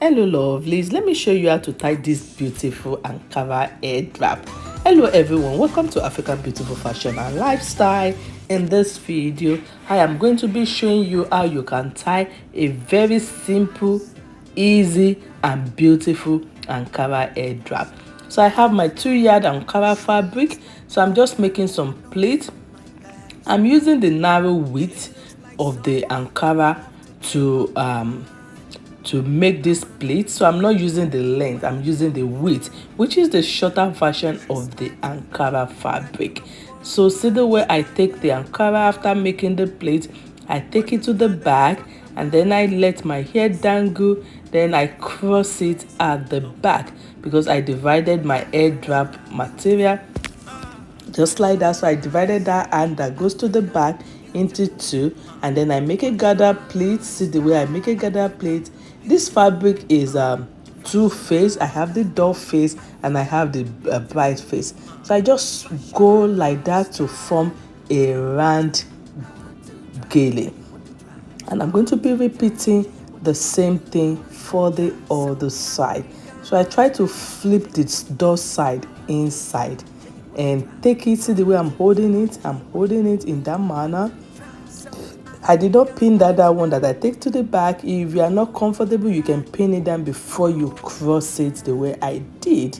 Hello lovelies, let me show you how to tie this beautiful Ankara head wrap. Hello everyone, welcome to African Beautiful Fashion and Lifestyle. In this video, I am going to be showing you how you can tie a very simple, easy and beautiful Ankara head wrap. So I have my 2-yard Ankara fabric, so I'm just making some pleats. I'm using the narrow width of the Ankara to make this pleat, so I'm not using the length, I'm using the width, which is the shorter version of the Ankara fabric. So see the way I take the Ankara after making the pleat, I take it to the back and then I let my hair dangle, then I cross it at the back because I divided my head wrap material just like that. So I divided that and that goes to the back into two, and then I make a gather plate. See the way I make a gather plate. This fabric is two face. I have the dull face and I have the bright face, so I just go like that to form a round gele, and I'm going to be repeating the same thing for the other side. So I try to flip this dull side inside and take it. See the way I'm holding it in that manner. I did not pin that one that I take to the back. If you are not comfortable, you can pin it down before you cross it the way I did,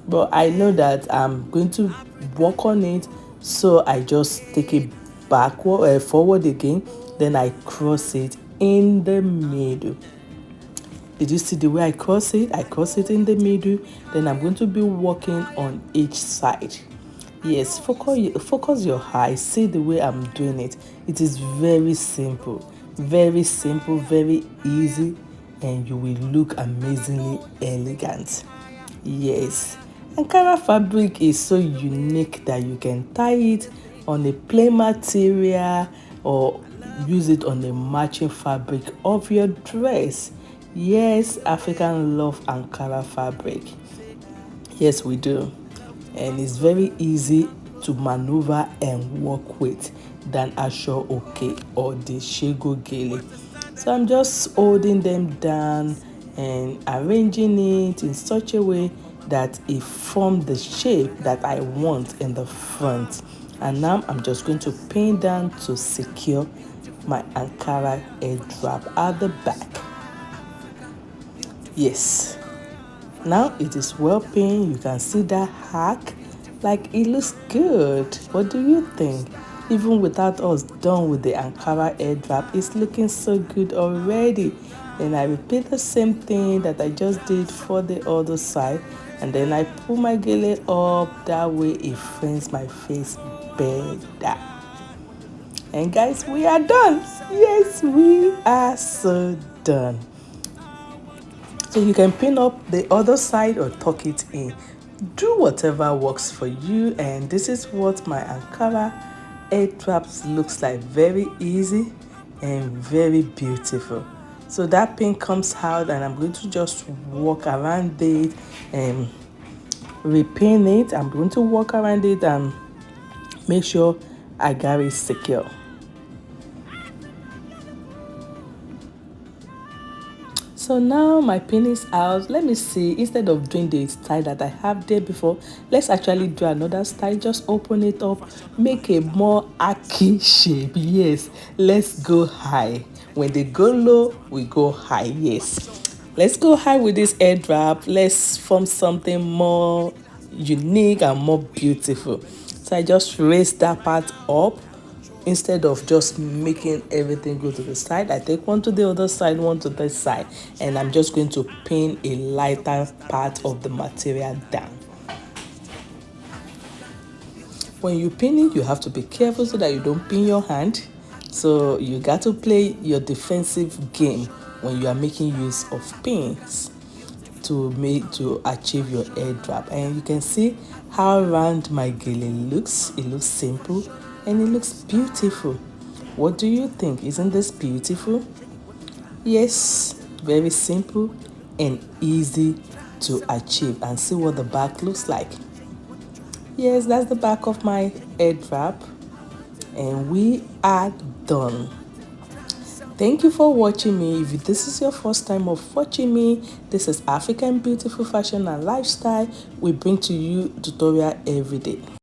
but I know that I'm going to work on it, so I just take it backward, forward again, then I cross it in the middle. Did you see the way I cross it? I cross it in the middle, then I'm going to be working on each side. Yes, focus your eyes. See the way I'm doing it. It is very simple, very easy, and you will look amazingly elegant. Yes, Ankara fabric is so unique that you can tie it on a plain material or use it on the matching fabric of your dress. Yes, African love Ankara fabric. Yes, we do. And it's very easy to maneuver and work with than Asho Okay or the Shego Gele. So I'm just holding them down and arranging it in such a way that it forms the shape that I want in the front. And now I'm just going to pin down to secure my Ankara head wrap at the back. Yes. Now it is well pinned. You can see that hack, like it looks good. What do you think? Even without us done with the Ankara head wrap, it's looking so good already. Then I repeat the same thing that I just did for the other side, and then I pull my gele up. That way it frames my face better. And guys, we are done. Yes, we are so done. So you can pin up the other side or tuck it in. Do whatever works for you. And this is what my Ankara head wraps looks like. Very easy and very beautiful. So that pin comes out and I'm going to just walk around it and repin it. I'm going to walk around it and make sure I got it secure. So now my pin is out. Let me see, instead of doing the style that I have there before, let's actually do another style. Just open it up, make a more archy shape. Yes, let's go high. When they go low, we go high. Yes, let's go high with this head wrap. Let's form something more unique and more beautiful. So I just raise that part up. Instead of just making everything go to the side, I take one to the other side, one to this side, and I'm just going to pin a lighter part of the material down. When you pin it, you have to be careful so that you don't pin your hand. So you got to play your defensive game when you are making use of pins to achieve your head wrap. And you can see how round my gele looks. It looks simple and it looks beautiful. What do you think? Isn't this beautiful? Yes, very simple and easy to achieve. And see what the back looks like. Yes, that's the back of my head wrap, and we are done. Thank you for watching me. If this is your first time of watching me, this is African Beautiful Fashion and Lifestyle. We bring to you tutorial every day.